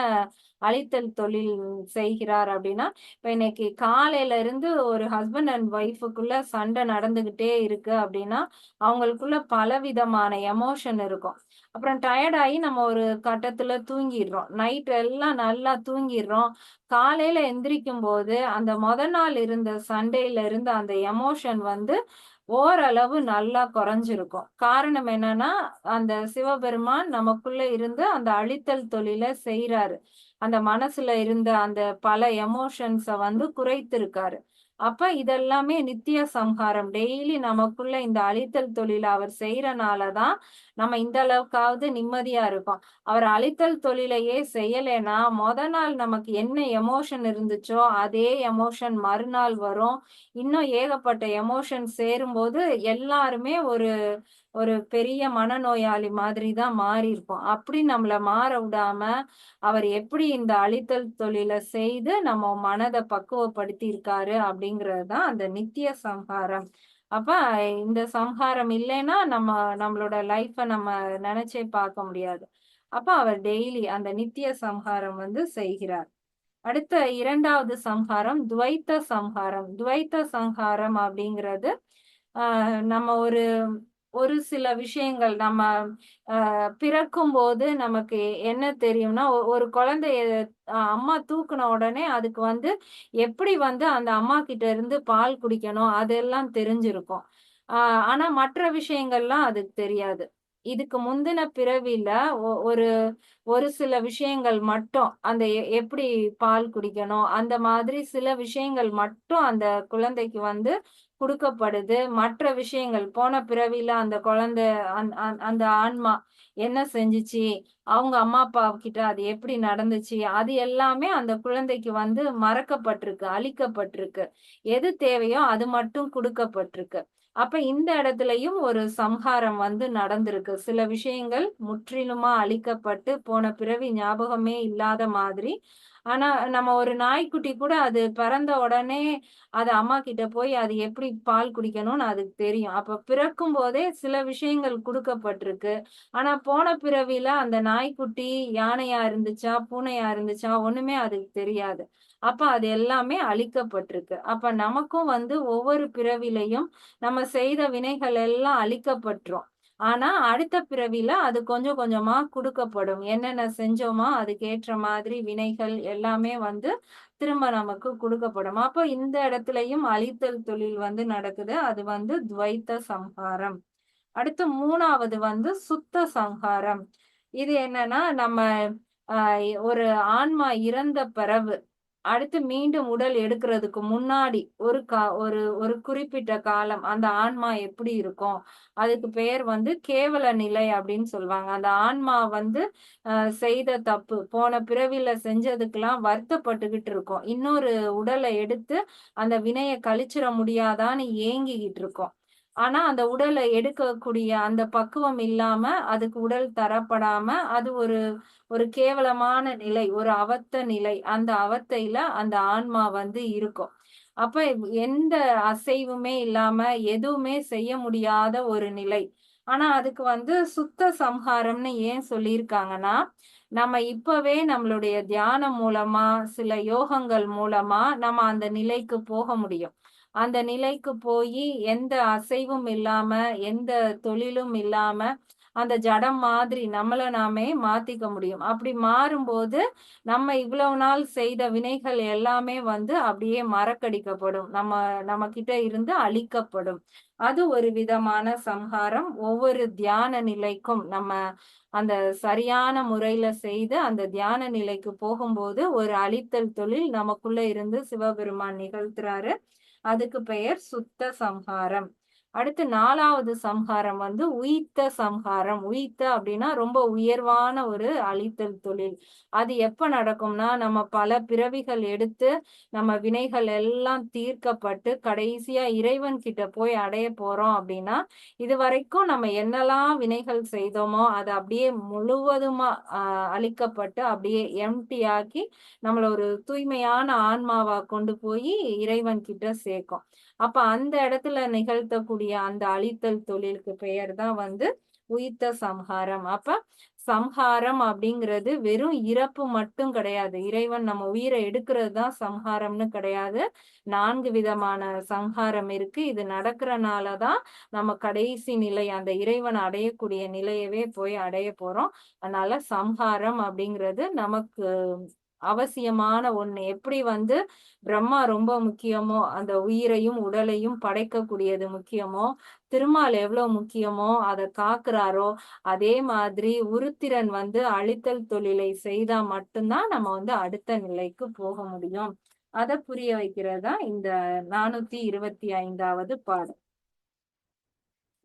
A: அழித்தல் தொழில் செய்கிறார் அப்படின்னா, இப்ப இன்னைக்கு காலையில இருந்து ஒரு ஹஸ்பண்ட் அண்ட் ஒய்ஃபுக்குள்ள சண்டை நடந்துகிட்டே இருக்கு அப்படின்னா அவங்களுக்குள்ள பலவிதமான எமோஷன் இருக்கும். அப்புறம் டயர்ட் ஆகி நம்ம ஒரு கட்டத்துல தூங்கிடுறோம். நைட் எல்லாம் நல்லா தூங்கிடுறோம். காலையில எந்திரிக்கும் போது அந்த நாள் இருந்த சண்டேல இருந்த அந்த எமோஷன் ஓரளவு நல்லா குறைஞ்சிருக்கும். காரணம் என்னன்னா, அந்த சிவபெருமான் நமக்குள்ள இருந்து அந்த அழித்தல் தொழில செய்யறாரு. அந்த மனசுல இருந்த அந்த பல எமோஷன்ஸ குறைத்திருக்காரு. அப்ப இதெல்லாமே நித்திய சம்ஹாரம். டெய்லி நமக்குள்ள இந்த அழித்தல் தொழில அவர் செய்யறனாலதான் நம்ம இந்த அளவுக்காவது நிம்மதியா இருக்கோம். அவர் அழித்தல் தொழிலையே செய்யலைன்னா நாள் நமக்கு என்ன எமோஷன் இருந்துச்சோ அதே எமோஷன் மறுநாள் வரும். இன்னும் ஏகப்பட்ட எமோஷன் சேரும்போது எல்லாருமே ஒரு ஒரு பெரிய மனநோயாளி மாதிரி தான் மாறி இருப்போம். அப்படி நம்மள மாற விடாம அவர் எப்படி இந்த அழித்தல் தொழில செய்து நம்ம மனதை பக்குவப்படுத்தி இருக்காரு அப்படிங்கிறது தான் அந்த நித்திய சம்ஹாரம். அப்ப இந்த சம்ஹாரம் இல்லைன்னா நம்மளோட லைஃப நம்ம நினைச்சே பார்க்க முடியாது. அப்ப அவர் டெய்லி அந்த நித்திய சம்ஹாரம் செய்கிறார். அடுத்த 2வது சம்ஹாரம் துவைத்த சம்ஹாரம். துவைத்த சம்ஹாரம் அப்படிங்கிறது நம்ம ஒரு ஒரு சில விஷயங்கள் நம்ம பிறக்கும்போது நமக்கு என்ன தெரியும்னா, ஒரு குழந்தைய அம்மா தூக்குன உடனே அதுக்கு வந்து எப்படி வந்து அந்த அம்மா கிட்ட இருந்து பால் குடிக்கணும், அதெல்லாம் தெரிஞ்சிருக்கும். ஆ ஆனா மற்ற விஷயங்கள்லாம் அதுக்கு தெரியாது. இதுக்கு முந்தின பிறவில ஒரு ஒரு சில விஷயங்கள் மட்டும் அந்த எப்படி பால் குடிக்கணும், அந்த மாதிரி சில விஷயங்கள் மட்டும் அந்த குழந்தைக்கு வந்து குடுக்கப்படுது. மற்ற விஷயங்கள் போன பிறவில அந்த குழந்தை அந்த ஆன்மா என்ன செஞ்சுச்சு? அவங்க அம்மா, அப்பா கிட்ட அது எப்படி நடந்துச்சு? அது எல்லாமே அந்த குழந்தைக்கு வந்து மறக்கப்பட்டிருக்கு, அளிக்கப்பட்டிருக்கு. எது தேவையோ அது மட்டும் குடுக்கப்பட்டிருக்கு. அப்ப இந்த இடத்துலயும் ஒரு சம்ஹாரம் வந்து நடந்திருக்கு. சில விஷயங்கள் முற்றிலுமா அழிக்கப்பட்டு, போன பிறவி ஞாபகமே இல்லாத மாதிரி. ஆனா, நம்ம ஒரு நாய்க்குட்டி கூட அது பிறந்த உடனே அது அம்மா கிட்ட போய் அது எப்படி பால் குடிக்கணும்னு அதுக்கு தெரியும். அப்ப பிறக்கும்போதே சில விஷயங்கள் குடுக்கப்பட்டிருக்கு. ஆனா, போன பிறவில அந்த நாய்க்குட்டி யானையா இருந்துச்சா, பூனையா இருந்துச்சா, ஒண்ணுமே அதுக்கு தெரியாது. அப்ப அது எல்லாமே அழிக்கப்பட்டிருக்கு. அப்ப நமக்கும் வந்து ஒவ்வொரு பிறவிலயும் நம்ம செய்த வினைகள் எல்லாம் அழிக்கப்பட்டுரும். ஆனா, அடுத்த பிறவில அது கொஞ்சம் கொஞ்சமா குடுக்கப்படும். என்னென்ன செஞ்சோமோ அதுக்கு ஏற்ற மாதிரி வினைகள் எல்லாமே வந்து திரும்ப நமக்கு குடுக்கப்படும். அப்ப இந்த இடத்துலயும் அழித்தல் தொழில் வந்து நடக்குது. அது வந்து துவைத்த சம்ஹாரம். அடுத்து 3வது வந்து சுத்த சம்ஹாரம். இது என்னன்னா, நம்ம அ ஒரு ஆன்மா இறந்த பிறவு, அடுத்து மீண்டும் உடல் எடுக்கிறதுக்கு முன்னாடி ஒரு ஒரு குறிப்பிட்ட காலம் அந்த ஆன்மா எப்படி இருக்கும்? அதுக்கு பெயர் வந்து கேவல நிலை அப்படின்னு சொல்லுவாங்க. அந்த ஆன்மா வந்து செய்த தப்பு, போன பிறவில செஞ்சதுக்கெல்லாம் வருத்தப்பட்டுகிட்டு இருக்கும். இன்னொரு உடல எடுத்து அந்த வினைய கழிச்சிற முடியாதான்னு ஏங்கிக்கிட்டு இருக்கும். ஆனா, அந்த உடல எடுக்கக்கூடிய அந்த பக்குவம் இல்லாம, அதுக்கு உடல் தரப்படாம, அது ஒரு ஒரு கேவலமான நிலை, ஒரு அவத்த நிலை. அந்த அவத்தையில அந்த ஆன்மா வந்து இருக்கும். அப்ப எந்த அசைவுமே இல்லாம, எதுவுமே செய்ய முடியாத ஒரு நிலை. ஆனா, அதுக்கு வந்து சுத்த சம்ஹாரம்னு ஏன் சொல்லியிருக்காங்கன்னா, நம்ம இப்பவே நம்மளுடைய தியானம் மூலமா, சில யோகங்கள் மூலமா நம்ம அந்த நிலைக்கு போக முடியும். அந்த நிலைக்கு போயி எந்த அசைவும் இல்லாம, எந்த தொழிலும் இல்லாம, அந்த ஜடம் மாதிரி நம்மள நாமே மாத்திக்க முடியும். அப்படி மாறும்போது, நம்ம இவ்வளவு நாள் செய்த வினைகள் எல்லாமே வந்து அப்படியே மறக்கடிக்கப்படும். நம்மகிட்ட இருந்து அழிக்கப்படும். அது ஒரு விதமான சம்ஹாரம். ஒவ்வொரு தியான நிலைக்கும் நம்ம அந்த சரியான முறையில செய்து, அந்த தியான நிலைக்கு போகும்போது, ஒரு அழித்தல் தொழில் நமக்குள்ள இருந்து சிவபெருமான் நிகழ்த்துறாரு. அதுக்கு பெயர் சுத்த சம்ஹாரம். அடுத்து 4வது சம்ஹாரம் வந்து உயித்த சம்ஹாரம். உயித்த அப்படின்னா ரொம்ப உயர்வான ஒரு அழித்தல் தொழில். அது எப்ப நடக்கும்னா, நம்ம பல பிறவிகள் எடுத்து, நம்ம வினைகள் எல்லாம் தீர்க்கப்பட்டு, கடைசியா இறைவன் கிட்ட போய் அடைய போறோம் அப்படின்னா, இதுவரைக்கும் நம்ம என்னெல்லாம் வினைகள் செய்தோமோ, அது அப்படியே முழுவதுமா அழிக்கப்பட்டு, அப்படியே எம்ப்டி ஆக்கி, நம்மள ஒரு தூய்மையான ஆன்மாவா கொண்டு போயி இறைவன் கிட்ட சேர்க்கும். அப்ப அந்த இடத்துல நிகழ்த்தக்கூடிய அந்த அழித்தல் தொழிலுக்கு பெயர் தான் வந்து உயிர்த்த சம்ஹாரம். அப்ப சம்ஹாரம் அப்படிங்கிறது வெறும் இறப்பு மட்டும் கிடையாது. இறைவன் நம்ம உயிரை எடுக்கிறது தான் சம்ஹாரம்னு கிடையாது. 4 விதமான சம்ஹாரம் இருக்கு. இது நடக்கிறனால தான் நம்ம கடைசி நிலை, அந்த இறைவன் அடையக்கூடிய நிலையவே போய் அடைய போறோம். அதனால சம்ஹாரம் அப்படிங்கிறது நமக்கு அவசியமான ஒண்ணு. எப்படி வந்து பிரம்மா ரொம்ப முக்கியமோ, அந்த உயிரையும், உடலையும் படைக்கக்கூடியது முக்கியமோ, திருமால் எவ்வளோ முக்கியமோ, அத காக்குறாரோ, அதே மாதிரி உருத்திரன் வந்து அழித்தல் தொழிலை செய்தா மட்டும் தான் நம்ம வந்து அடுத்த நிலைக்கு போக முடியும். அத புரிய வைக்கிறது தான் இந்த 425வது பாடல்.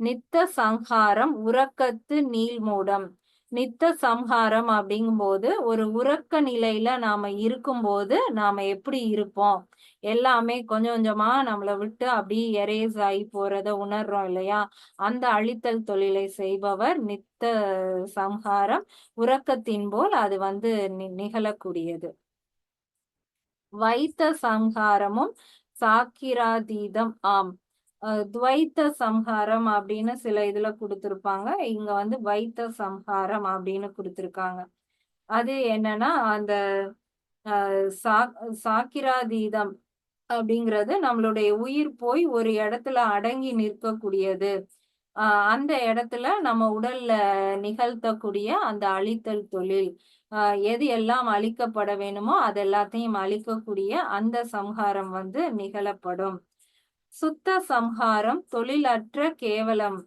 A: நித்த சங்ஹாரம் உறக்கத்து நீள்மூடம். நித்த சம்ஹாரம் அப்படிங்கும்போது, ஒரு உறக்க நிலையில நாம இருக்கும்போது, நாம எப்படி இருப்போம்? எல்லாமே கொஞ்சம் கொஞ்சமா நம்மள விட்டு அப்படியே எரேஸ் ஆயி போறத உணர்றோம் இல்லையா? அந்த அழித்தல் தொழிலை செய்பவர் நித்த சம்ஹாரம். உறக்கத்தின் போல் அது வந்து நிகழக்கூடியது. வைத்த சம்ஹாரமும் சாக்கிராதீதம் ஆம். துவைத்த சம்ஹாரம் அப்படின்னு சில இதுல குடுத்திருப்பாங்க. இங்க வந்து வைத்த சம்ஹாரம் அப்படின்னு குடுத்திருக்காங்க. அது என்னன்னா, அந்த அ சா சாக்கிராதீதம் அப்படிங்கிறது நம்மளுடைய உயிர் போய் ஒரு இடத்துல அடங்கி நிற்கக்கூடியது. அந்த இடத்துல நம்ம உடல்ல நிகழ்த்தக்கூடிய அந்த அழித்தல் தொழில், எது எல்லாம் அழிக்கப்பட வேணுமோ அது எல்லாத்தையும் அழிக்கக்கூடிய அந்த சம்ஹாரம் வந்து நிகழப்படும். சுத்த சம்ஹாரம் தொழிலற்ற கேவலம்.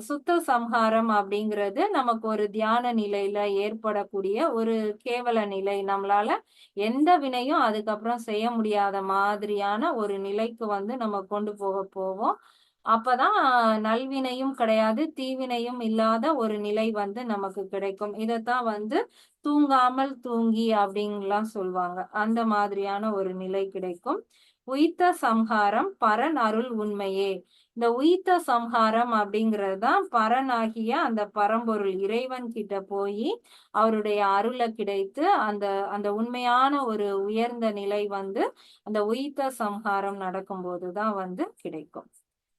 A: சுத்த சம்ஹாரம் அப்படிங்கிறது நமக்கு ஒரு தியான நிலையில ஏற்படக்கூடிய ஒரு கேவல நிலை. நம்மளால எந்த வினையும் அதுக்கப்புறம் செய்ய முடியாத மாதிரியான ஒரு நிலைக்கு வந்து நம்ம கொண்டு போவோம். அப்பதான் நல்வினையும் கிடையாது, தீவினையும் இல்லாத ஒரு நிலை வந்து நமக்கு கிடைக்கும். இதத்தான் வந்து தூங்காமல் தூங்கி அப்படின்லாம் சொல்லுவாங்க. அந்த மாதிரியான ஒரு நிலை கிடைக்கும். உய்த்த சம்ஹாரம் பரன் அருள் உண்மையே. இந்த உய்த்த சம்ஹாரம் அப்படிங்கிறது தான் பரனாகிய அந்த பரம்பொருள் இறைவன் கிட்ட போய் அவருடைய அருளை கிடைத்து அந்த அந்த உண்மையான ஒரு உயர்ந்த நிலை வந்து அந்த உய்த்த சம்ஹாரம் நடக்கும்போதுதான் வந்து கிடைக்கும்.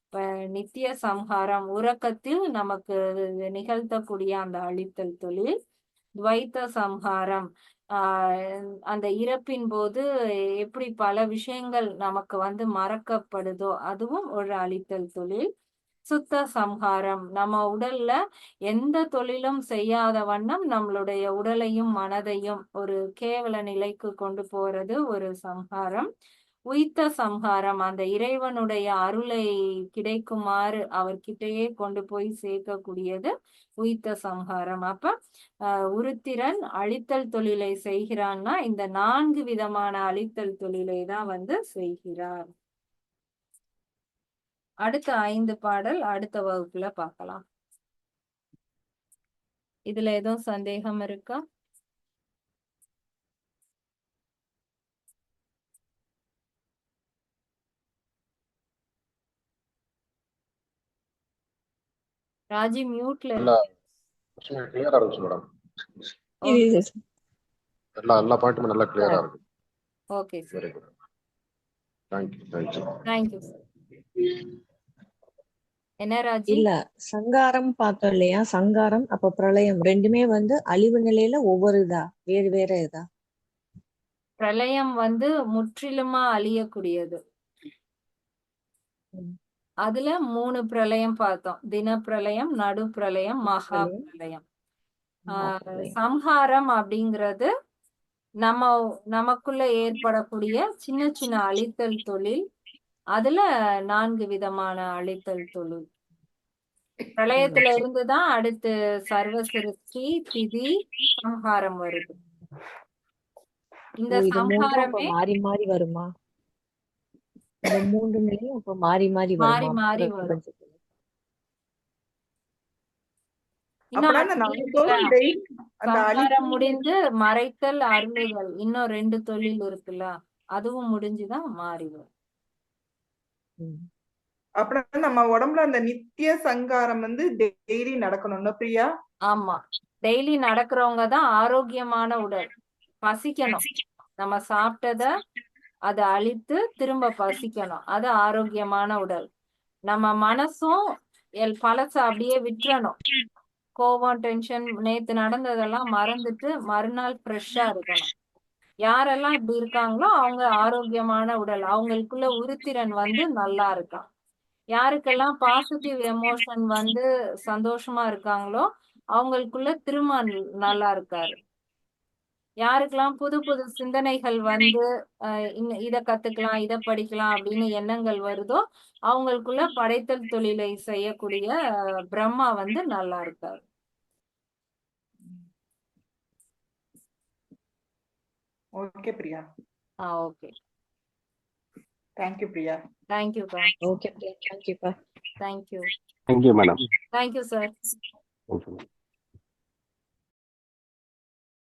A: இப்ப நித்திய சம்ஹாரம் உறக்கத்தில் நமக்கு நிகழ்த்தக்கூடிய அந்த அழித்தல் தொழில். துவைத்த சம்ஹாரம் அந்த இறப்பின் போது எப்படி பல விஷயங்கள் நமக்கு வந்து மறக்கப்படுதோ அதுவும் ஒரு அழித்தல் தொழில். சுத்த சம்ஹாரம் நம்ம உடல்ல எந்த தொழிலும் செய்யாத வண்ணம் நம்மளுடைய உடலையும் மனதையும் ஒரு கேவல நிலைக்கு கொண்டு போறது ஒரு சம்ஹாரம். உய்த்த சம்ஹாரம் அந்த இறைவனுடைய அருளை கிடைக்குமாறு அவர்கிட்டயே கொண்டு போய் சேர்க்கக்கூடியது உய்த்த சம்ஹாரம். அப்ப உருத்திரன் அழித்தல் தொழிலை செய்கிறான்னா இந்த 4 விதமான அழித்தல் தொழிலை தான் வந்து செய்கிறார். அடுத்த 5 பாடல் அடுத்த வகுப்புல பார்க்கலாம். இதுல எதுவும் சந்தேகம் இருக்கா? ராஜி மியூட்ல
B: கிளியரா இருந்துச்சு மேடம். எல்லா பாயிண்ட்டுமே நல்லா கிளியரா இருக்கு.
A: Okay sir.
B: Very good. Thank you.
A: Thank you sir. என்ன ராஜி?
C: இல்ல சங்காரம் பார்த்தோம் இல்லையா? சங்காரம் அப்ப பிரளயம் ரெண்டுமே வந்து அழிவு நிலையில ஒவ்வொரு இதா வேறு வேற இதா?
A: பிரளயம் வந்து முற்றிலுமா அழியக்கூடியது. அதுல 3 பிரளயம் பார்த்தோம். தின பிரளயம், நடு பிரளயம், மகா பிரளயம். சம்ஹாரம் அப்படிங்கிறது நமக்குள்ள ஏற்படக்கூடிய சின்ன சின்ன அழித்தல் தொழில். அதுல 4 விதமான அழித்தல் தொழில். பிரளயத்துல இருந்துதான் அடுத்து சர்வ சிருஷ்டி, திதி, சம்ஹாரம் வருது. இந்த சம்ஹாரமே
C: மாறி மாறி வருமா? இந்த 3 நிலையும் அப்ப மாறி மாறி
A: வரும். சம்ஹாரம் முடிந்து மறைத்தல் அருளுதல் இன்னும் 2 தொழில் இருக்குல்ல, அதுவும் முடிஞ்சுதான் மாறி வரும்.
D: அப்புறம் நம்ம உடம்புல அந்த நித்திய சங்காரம் வந்து டெய்லி நடக்கணும்னா பிரியா?
A: ஆமா, டெய்லி நடக்கிறவங்க தான் ஆரோக்கியமான உடல். பசிக்கணும், நம்ம சாப்பிட்டத அதை அழித்து திரும்ப பசிக்கணும், அது ஆரோக்கியமான உடல். நம்ம மனசும் பழச அப்படியே விட்டுறணும். கோபம், டென்ஷன், நேத்து நடந்ததெல்லாம் மறந்துட்டு மறுநாள் ஃப்ரெஷ்ஷா இருக்கணும். யாரெல்லாம் இப்படி இருக்காங்களோ அவங்க ஆரோக்கியமான உடல், அவங்களுக்குள்ள உருத்திரன் வந்து நல்லா இருக்கான். யாருக்கெல்லாம் பாசிட்டிவ் எமோஷன் வந்து சந்தோஷமா இருக்காங்களோ அவங்களுக்குள்ள திருமண் நல்லா இருக்காரு. யாருக்கெல்லாம் புது புது சிந்தனைகள் வந்து இத கத்துக்கலாம், இத படிக்கலாம் அப்படின்னு எண்ணங்கள் வருதோ அவங்களுக்குள்ள படைத்தல் தொழிலை செய்யக்கூடிய பிரம்மா வந்து நல்லா இருக்காரு.
D: Okay Priya.
A: Okay.
D: Thank you Priya.
A: Thank you பா.
C: ஓகே பிரியா, தேங்க்யூ பா.
A: Thank you.
B: Thank you madam.
A: Thank you sir.